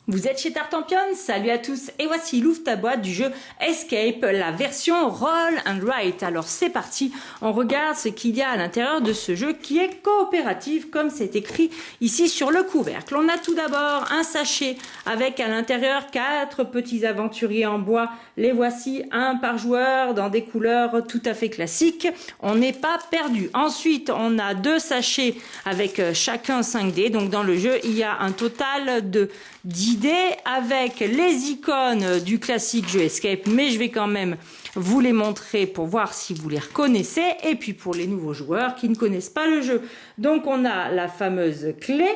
Vous êtes chez Tartampion, salut à tous et voici l'ouvre ta boîte du jeu Escape, la version Roll and Write. Alors c'est parti, on regarde ce qu'il y a à l'intérieur de ce jeu qui est coopératif comme c'est écrit ici sur le couvercle. On a tout d'abord un sachet avec à l'intérieur 4 petits aventuriers en bois. Les voici, un par joueur dans des couleurs tout à fait classiques. On n'est pas perdu. Ensuite on a 2 sachets avec chacun 5 dés. Donc dans le jeu il y a un total de 10 dés avec les icônes du classique jeu Escape, mais je vais quand même vous les montrer pour voir si vous les reconnaissez, et puis pour les nouveaux joueurs qui ne connaissent pas le jeu. Donc on a la fameuse clé,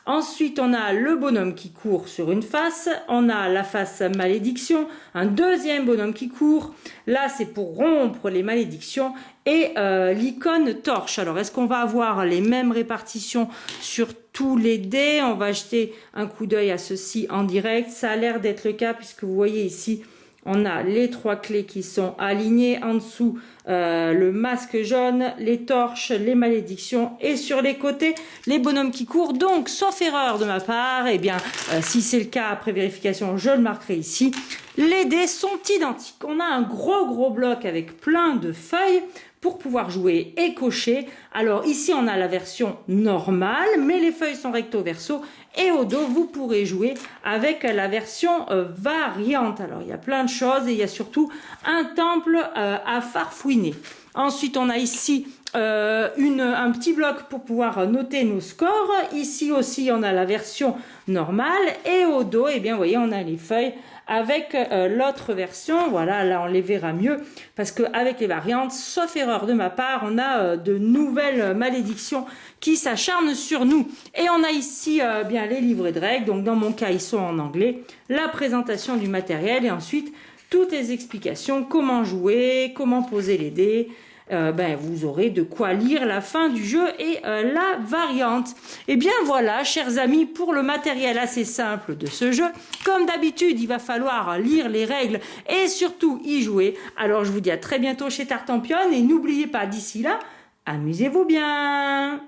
ensuite on a le bonhomme qui court sur une face, on a la face malédiction, un deuxième bonhomme qui court, là c'est pour rompre les malédictions, et l'icône torche. Alors est-ce qu'on va avoir les mêmes répartitions sur tous les dés? On va jeter un coup d'œil à ceci en direct, ça a l'air d'être le cas puisque vous voyez ici on a les 3 clés qui sont alignées, en dessous le masque jaune, les torches, les malédictions, et sur les côtés les bonhommes qui courent. Donc sauf erreur de ma part, eh bien si c'est le cas après vérification je le marquerai ici, les dés sont identiques. On a un gros bloc avec plein de feuilles pour pouvoir jouer et cocher. Alors ici on a la version normale, mais les feuilles sont recto verso, et au dos vous pourrez jouer avec la version variante. Alors il y a plein de choses et il y a surtout un temple à farfouiner. Ensuite on a ici un petit bloc pour pouvoir noter nos scores. Ici aussi on a la version normale, et au dos, eh bien vous voyez, on a les feuilles avec l'autre version. Voilà, là on les verra mieux parce qu'avec les variantes, sauf erreur de ma part, on a de nouvelles malédictions qui s'acharnent sur nous. Et on a ici bien les livrets de règles, donc dans mon cas ils sont en anglais, la présentation du matériel et ensuite toutes les explications, comment jouer, comment poser les dés. Vous aurez de quoi lire la fin du jeu et la variante. Et bien voilà, chers amis, pour le matériel assez simple de ce jeu. Comme d'habitude, il va falloir lire les règles et surtout y jouer. Alors je vous dis à très bientôt chez Tartampion, et n'oubliez pas d'ici là, amusez-vous bien.